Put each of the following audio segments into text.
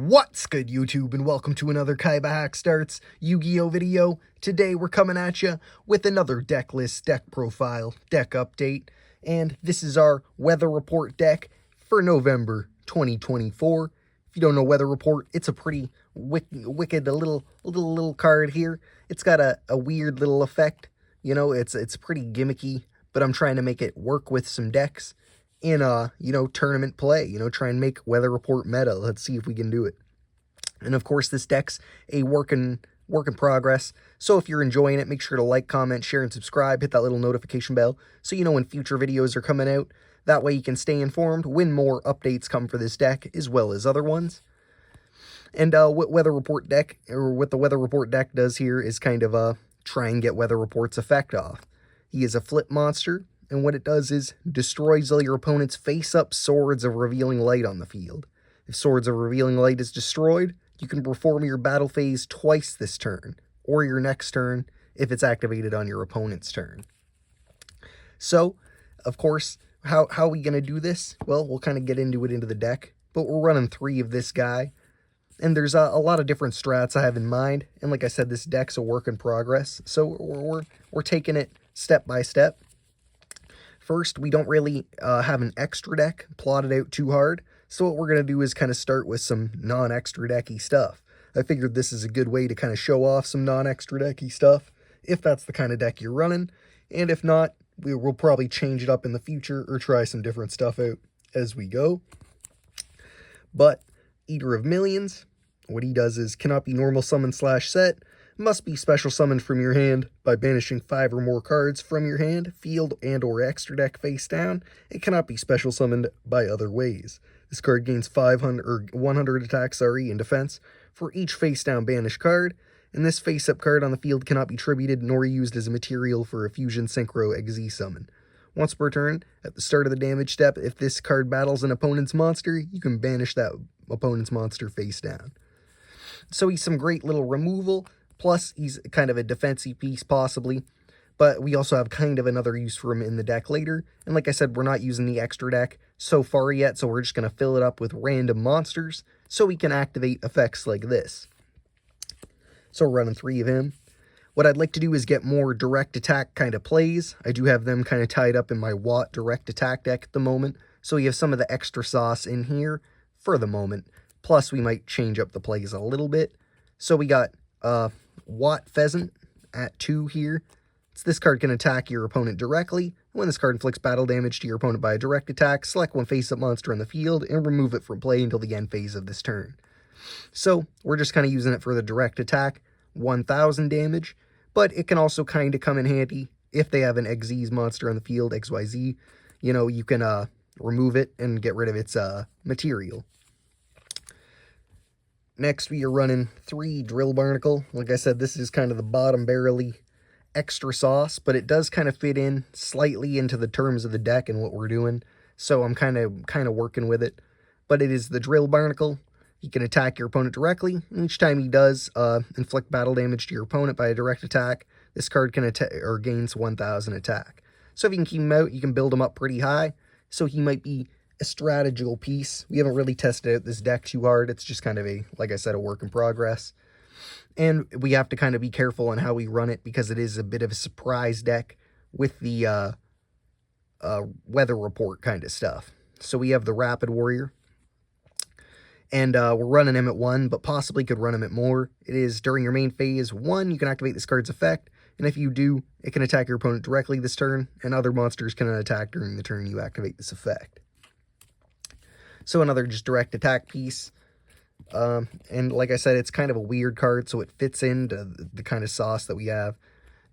What's good, YouTube, and welcome to another KaibaHacksDartz Yu-Gi-Oh video. Today we're coming at you with another deck list, deck profile, deck update, and this is our weather report deck for November 2024. If you don't know weather report, it's a pretty wicked little card here. It's got a weird little effect. You know, it's pretty gimmicky, but I'm trying to make it work with some decks in tournament play, try and make weather report meta. Let's see if we can do it. And of course, this deck's a work in progress. So if you're enjoying it, make sure to like, comment, share, and subscribe. Hit that little notification bell so you know when future videos are coming out. That way you can stay informed when more updates come for this deck, as well as other ones. And what the weather report deck does here is kind of try and get weather report's effect off. He is a flip monster, and what it does is destroys all your opponent's face-up Swords of Revealing Light on the field. If Swords of Revealing Light is destroyed, you can perform your battle phase twice this turn, or your next turn if it's activated on your opponent's turn. So, of course, how are we going to do this? Well, we'll kind of get into the deck, but we're running 3 of this guy, and there's a lot of different strats I have in mind, and like I said, this deck's a work in progress, so we're taking it step by step. First, we don't really have an extra deck plotted out too hard, so what we're going to do is kind of start with some non-extra decky stuff. I figured this is a good way to kind of show off some non-extra decky stuff, if that's the kind of deck you're running, and if not, we'll probably change it up in the future or try some different stuff out as we go. But Eater of Millions, what he does is cannot be normal summon / set, must be special summoned from your hand by banishing 5 or more cards from your hand, field, and or extra deck face down. It cannot be special summoned by other ways. This card gains 100 attack, and defense for each face down banished card, and this face up card on the field cannot be tributed nor used as a material for a fusion synchro XZ summon. Once per turn, at the start of the damage step, if this card battles an opponent's monster, you can banish that opponent's monster face down. So he's some great little removal. Plus, he's kind of a defensive piece, possibly. But we also have kind of another use for him in the deck later. And like I said, we're not using the extra deck so far yet, so we're just going to fill it up with random monsters so we can activate effects like this. So we're running 3 of him. What I'd like to do is get more direct attack kind of plays. I do have them kind of tied up in my Watt direct attack deck at the moment. So we have some of the extra sauce in here for the moment. Plus, we might change up the plays a little bit. So we got Watt Pheasant at 2 here. So this card can attack your opponent directly. When this card inflicts battle damage to your opponent by a direct attack, select one face-up monster on the field and remove it from play until the end phase of this turn. So we're just kind of using it for the direct attack, 1000 damage, but it can also kind of come in handy if they have an XZ monster on the field, XYZ. You can remove it and get rid of its material. Next, we are running 3 Drill Barnacle. Like I said, this is kind of the bottom barrel-y extra sauce, but it does kind of fit in slightly into the terms of the deck and what we're doing, so I'm kind of working with it. But it is the Drill Barnacle. He can attack your opponent directly, and each time he does, inflict battle damage to your opponent by a direct attack, this card can gains 1000 attack. So if you can keep him out, you can build him up pretty high, so he might be a strategical piece. We haven't really tested out this deck too hard. It's just kind of like I said, a work in progress. And we have to kind of be careful on how we run it because it is a bit of a surprise deck with the weather report kind of stuff. So we have the Rapid Warrior. And we're running him at 1, but possibly could run him at more. It is during your main phase 1, you can activate this card's effect. And if you do, it can attack your opponent directly this turn, and other monsters can attack during the turn you activate this effect. So another just direct attack piece. And like I said, it's kind of a weird card, so it fits into the kind of sauce that we have.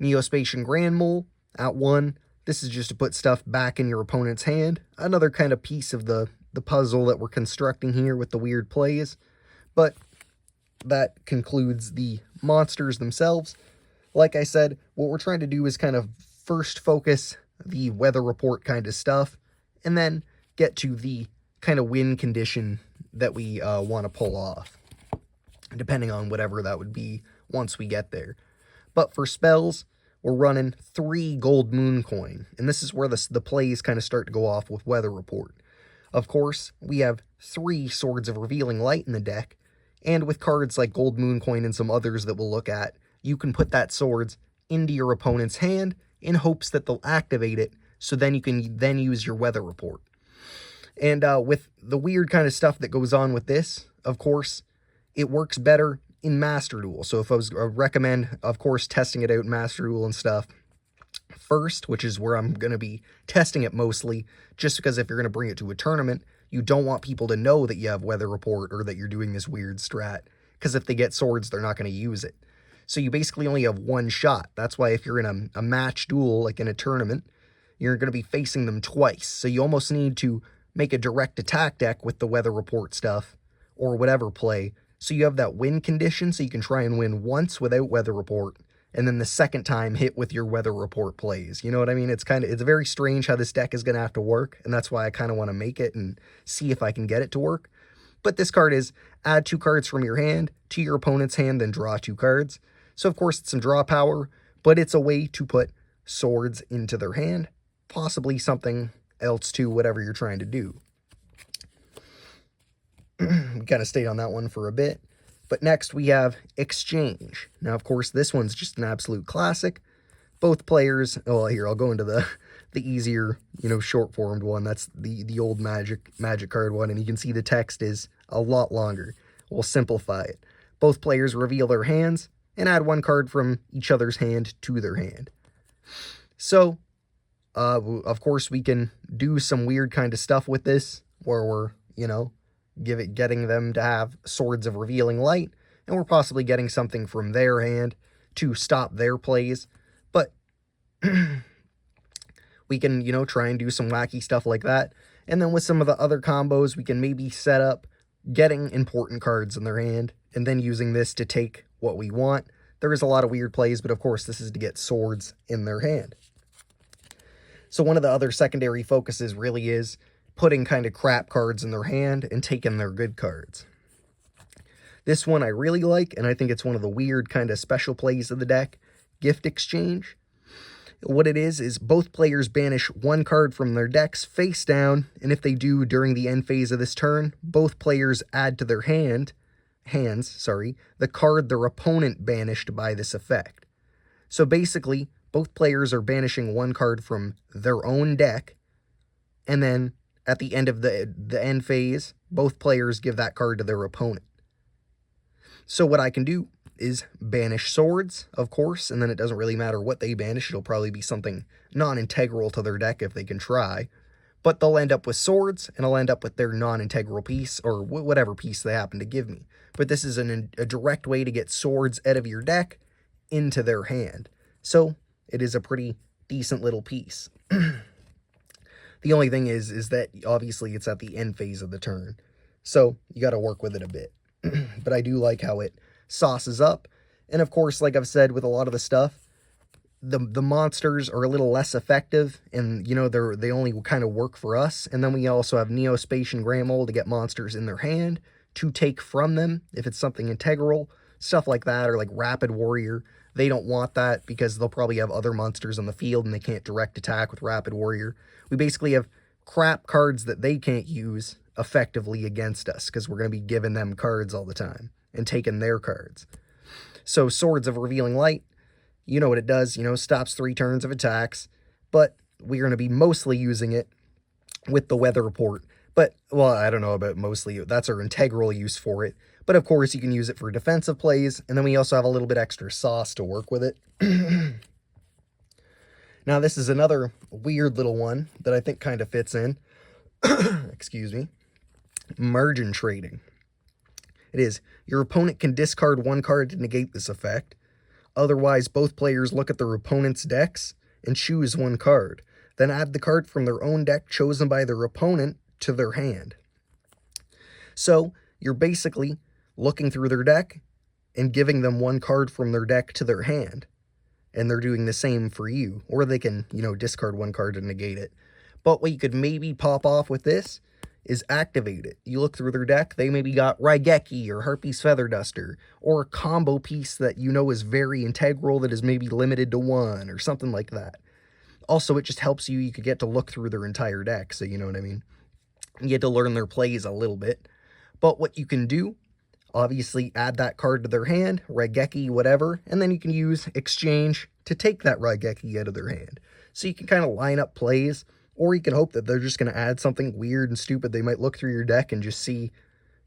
Neospatian Grand Mole at 1. This is just to put stuff back in your opponent's hand. Another kind of piece of the puzzle that we're constructing here with the weird plays. But that concludes the monsters themselves. Like I said, what we're trying to do is kind of first focus the weather report kind of stuff, and then get to the kind of win condition that we want to pull off, depending on whatever that would be once we get there. But for spells, we're running 3 Gold Moon Coin, and this is where the plays kind of start to go off with weather report. Of course, we have 3 Swords of Revealing Light in the deck, And with cards like Gold Moon Coin and some others that we'll look at, you can put that swords into your opponent's hand in hopes that they'll activate it, so then you can then use your weather report. And with the weird kind of stuff that goes on with this, of course, it works better in Master Duel. So if I recommend, of course, testing it out in Master Duel and stuff first, which is where I'm going to be testing it mostly, just because if you're going to bring it to a tournament, you don't want people to know that you have weather report or that you're doing this weird strat, because if they get swords, they're not going to use it. So you basically only have one shot. That's why if you're in a match duel, like in a tournament, you're going to be facing them twice. So you almost need to make a direct attack deck with the weather report stuff or whatever play, so you have that win condition, so you can try and win once without weather report, and then the second time hit with your weather report plays. You know what I mean? It's very strange how this deck is going to have to work, and that's why I kind of want to make it and see if I can get it to work. But this card is add 2 cards from your hand to your opponent's hand, then draw 2 cards. So of course it's some draw power, but it's a way to put swords into their hand, possibly something else too, whatever you're trying to do. We kind of stayed on that one for a bit. But next we have Exchange. Now, of course, this one's just an absolute classic. Both players, oh, here, I'll go into the easier, short-formed one. That's the old magic card one, and you can see the text is a lot longer. We'll simplify it. Both players reveal their hands and add 1 card from each other's hand to their hand. So, of course, we can do some weird kind of stuff with this, where we're, getting them to have Swords of Revealing Light, and we're possibly getting something from their hand to stop their plays. But we can, try and do some wacky stuff like that. And then with some of the other combos, we can maybe set up getting important cards in their hand, and then using this to take what we want. There is a lot of weird plays, but of course this is to get swords in their hand. So one of the other secondary focuses really is putting kind of crap cards in their hand and taking their good cards. This one I really like, and I think it's one of the weird kind of special plays of the deck, Gift Exchange. What it is both players banish 1 card from their decks face down, and if they do during the end phase of this turn, both players add to their hands, the card their opponent banished by this effect. So basically, both players are banishing 1 card from their own deck, and then at the end of the end phase, both players give that card to their opponent. So what I can do is banish swords, of course, and then it doesn't really matter what they banish. It'll probably be something non-integral to their deck if they can try. But they'll end up with swords, and I'll end up with their non-integral piece, or whatever piece they happen to give me. But this is a direct way to get swords out of your deck into their hand. So it is a pretty decent little piece. The only thing is that obviously it's at the end phase of the turn, so you got to work with it a bit. But I do like how it sauces up, and of course, like I've said with a lot of the stuff, the monsters are a little less effective, and they only kind of work for us. And then we also have Neospace and Grammole to get monsters in their hand to take from them if it's something integral, stuff like that, or like Rapid Warrior. They don't want that because they'll probably have other monsters on the field and they can't direct attack with Rapid Warrior. We basically have crap cards that they can't use effectively against us because we're going to be giving them cards all the time and taking their cards. So Swords of Revealing Light, you know what it does, stops 3 turns of attacks, but we're going to be mostly using it with the weather report. But, well, I don't know about mostly, that's our integral use for it. But of course, you can use it for defensive plays, and then we also have a little bit extra sauce to work with it. Now, this is another weird little one that I think kind of fits in. Excuse me. Margin trading. It is, your opponent can discard 1 card to negate this effect. Otherwise, both players look at their opponent's decks and choose 1 card. Then add the card from their own deck chosen by their opponent to their hand. So, you're basically looking through their deck and giving them 1 card from their deck to their hand. And they're doing the same for you. Or they can, discard 1 card to negate it. But what you could maybe pop off with this is activate it. You look through their deck, they maybe got Raigeki or Harpy's Feather Duster, or a combo piece that is very integral that is maybe limited to 1, or something like that. Also, it just helps you could get to look through their entire deck, so you know what I mean? You get to learn their plays a little bit. But what you can do, Obviously, add that card to their hand, Raigeki, whatever, and then you can use Exchange to take that Raigeki out of their hand. So you can kind of line up plays, or you can hope that they're just going to add something weird and stupid. They might look through your deck and just see,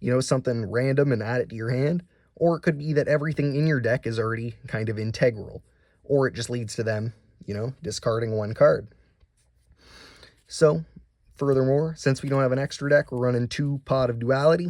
you know, something random and add it to your hand. Or it could be that everything in your deck is already kind of integral. Or it just leads to them, you know, discarding one card. So, furthermore, since we don't have an extra deck, we're running 2 Pot of Duality.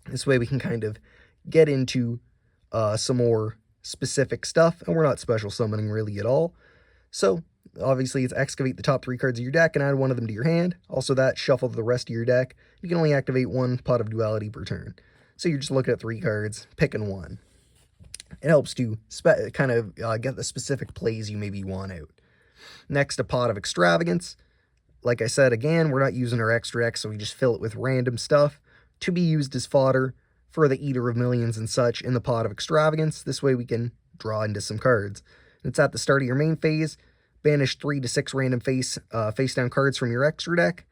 This way we can kind of get into some more specific stuff, and we're not special summoning really at all. So, obviously, it's excavate the top 3 cards of your deck and add one of them to your hand. Also that, shuffle the rest of your deck. You can only activate 1 Pot of Duality per turn. So you're just looking at 3 cards, picking one. It helps to kind of get the specific plays you maybe want out. Next, a Pot of Extravagance. Like I said, again, we're not using our extra deck, so we just fill it with random stuff to be used as fodder for the Eater of Millions and such in the Pot of Extravagance. This way we can draw into some cards. It's at the start of your main phase. Banish 3 to 6 random face-down cards from your extra deck.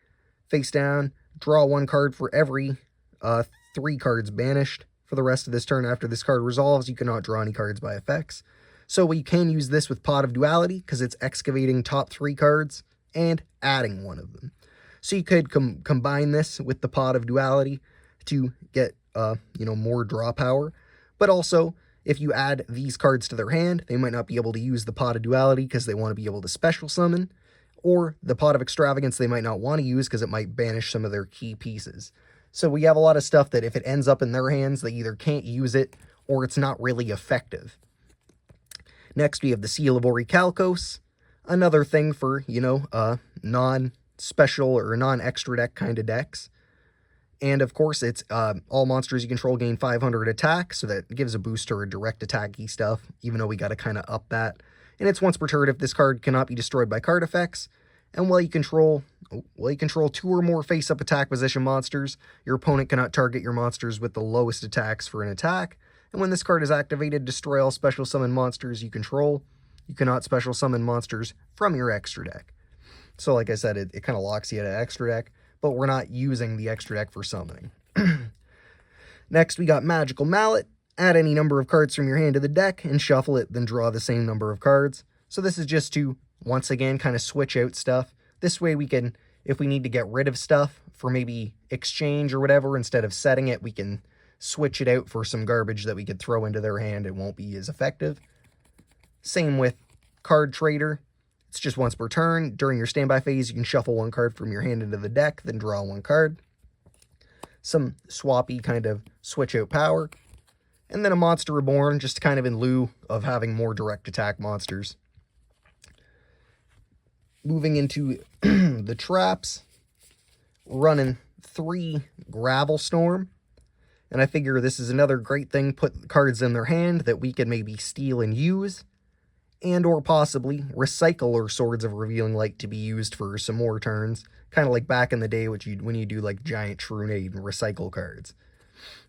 Face down, draw 1 card for every 3 cards banished. For the rest of this turn, after this card resolves, you cannot draw any cards by effects. So we can use this with Pot of Duality, because it's excavating top 3 cards and adding one of them. So you could combine this with the Pot of Duality to get, you know, more draw power. But also, if you add these cards to their hand, they might not be able to use the Pot of Duality because they want to be able to special summon. Or the Pot of Extravagance they might not want to use because it might banish some of their key pieces. So we have a lot of stuff that if it ends up in their hands, they either can't use it or it's not really effective. Next, we have the Seal of Orichalcos. Another thing for, you know, non-special or non-extra deck kind of decks. And of course, it's all monsters you control gain 500 attack, so that gives a boost to our direct attacky stuff, even though we got to kind of up that. And it's once per turn if this card cannot be destroyed by card effects. And while you control 2 or more face-up attack position monsters, your opponent cannot target your monsters with the lowest attacks for an attack. And when this card is activated, destroy all special summon monsters you control. You cannot special summon monsters from your extra deck. So like I said, it kind of locks you at an extra deck, but we're not using the extra deck for summoning. Next, we got Magical Mallet. Add any number of cards from your hand to the deck and shuffle it, then draw the same number of cards. So this is just to, once again, kind of switch out stuff. This way we can, if we need to get rid of stuff for maybe exchange or whatever, instead of setting it, we can switch it out for some garbage that we could throw into their hand. It won't be as effective. Same with Card Trader. It's just once per turn. During your standby phase, you can shuffle 1 card from your hand into the deck, then draw 1 card. Some swappy kind of switch out power. And then a Monster Reborn, just kind of in lieu of having more direct attack monsters. Moving into the traps, running 3 Gravel Storm. And I figure this is another great thing, put cards in their hand that we can maybe steal and use. And or possibly recycle our Swords of Revealing Light to be used for some more turns. Kind of like back in the day when you do like Giant Trunade and recycle cards.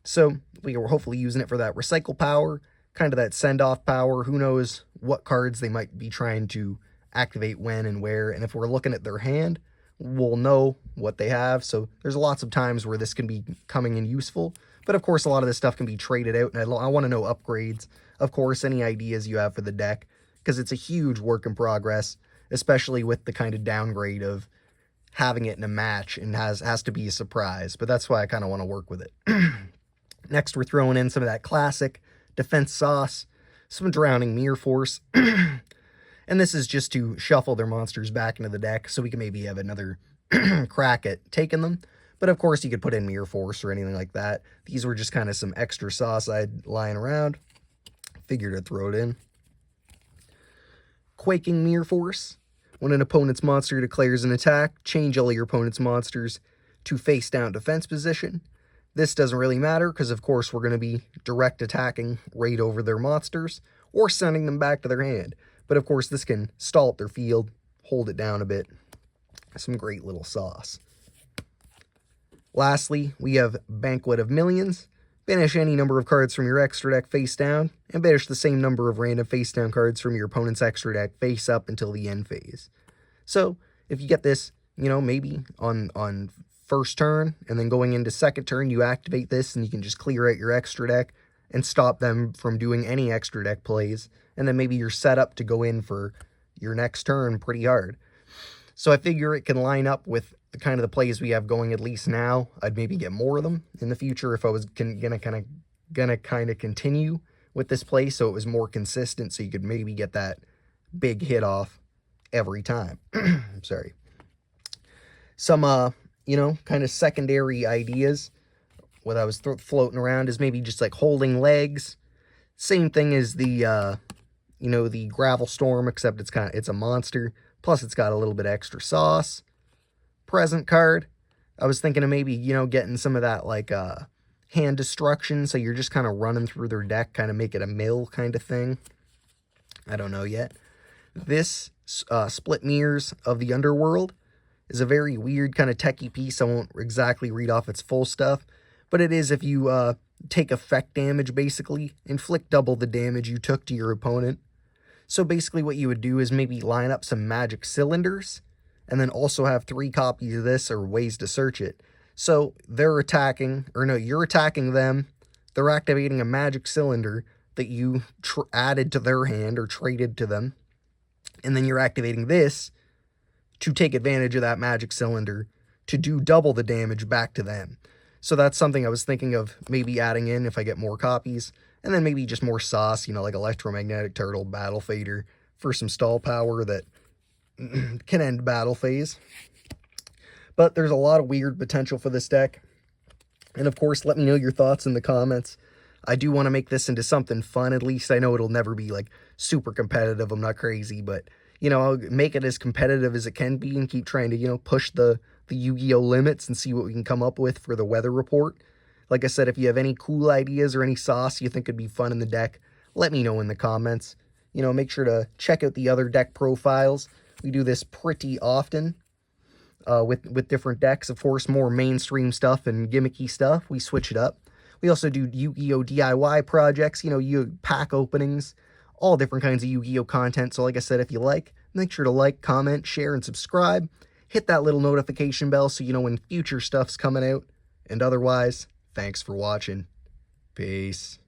So we were hopefully using it for that recycle power, kind of that send-off power. Who knows what cards they might be trying to activate when and where. And if we're looking at their hand, we'll know what they have. So there's lots of times where this can be coming in useful. But of course, a lot of this stuff can be traded out. And I want to know upgrades. Of course, any ideas you have for the deck. Because it's a huge work in progress, especially with the kind of downgrade of having it in a match and has to be a surprise. But that's why I kind of want to work with it. Next, we're throwing in some of that classic defense sauce, some Drowning Mirror Force. And this is just to shuffle their monsters back into the deck so we can maybe have another crack at taking them. But of course, you could put in Mirror Force or anything like that. These were just kind of some extra sauce I had lying around. Figured I'd throw it in. Quaking Mirror Force. When an opponent's monster declares an attack, change all your opponent's monsters to face-down defense position. This doesn't really matter because, of course, we're going to be direct attacking right over their monsters or sending them back to their hand. But, of course, this can stall up their field, hold it down a bit. Some great little sauce. Lastly, we have Banquet of Millions. Banish any number of cards from your extra deck face down, and banish the same number of random face down cards from your opponent's extra deck face up until the end phase. So, if you get this, you know, maybe on first turn, and then going into second turn, you activate this, and you can just clear out your extra deck and stop them from doing any extra deck plays, and then maybe you're set up to go in for your next turn pretty hard. So I figure it can line up with the kind of the plays we have going at least now. I'd maybe get more of them in the future if I was gonna kind of continue with this play, so it was more consistent, so you could maybe get that big hit off every time. Sorry. Some, you know, kind of secondary ideas, what I was floating around is maybe just like holding legs. Same thing as the, you know, the Gravel Storm, except it's a monster. Plus it's got a little bit extra sauce. Present card. I was thinking of maybe, you know, getting some of that like, hand destruction, so you're just kind of running through their deck, kind of make it a mill kind of thing. I don't know yet. This Split Mirrors of the Underworld is a very weird kind of techie piece. I won't exactly read off its full stuff, but it is if you take effect damage, basically, inflict double the damage you took to your opponent. So basically what you would do is maybe line up some magic cylinders, and then also have 3 copies of this or ways to search it. So they're attacking, or no, you're attacking them, they're activating a magic cylinder that you added to their hand or traded to them, and then you're activating this to take advantage of that magic cylinder to do double the damage back to them. So that's something I was thinking of maybe adding in if I get more copies, and then maybe just more sauce, you know, like Electromagnetic Turtle, Battle Fader, for some stall power that can end battle phase. But there's a lot of weird potential for this deck. And of course, let me know your thoughts in the comments. I do want to make this into something fun, at least. I know it'll never be, like, super competitive. I'm not crazy, but, you know, I'll make it as competitive as it can be and keep trying to, you know, push the Yu-Gi-Oh! Limits and see what we can come up with for the weather report. Like I said, if you have any cool ideas or any sauce you think could be fun in the deck, let me know in the comments. You know, make sure to check out the other deck profiles. We do this pretty often with different decks. Of course, more mainstream stuff and gimmicky stuff. We switch it up. We also do Yu-Gi-Oh! DIY projects, you know, pack openings, all different kinds of Yu-Gi-Oh! Content. So like I said, if you like, make sure to like, comment, share, and subscribe. Hit that little notification bell so you know when future stuff's coming out. And otherwise, thanks for watching. Peace.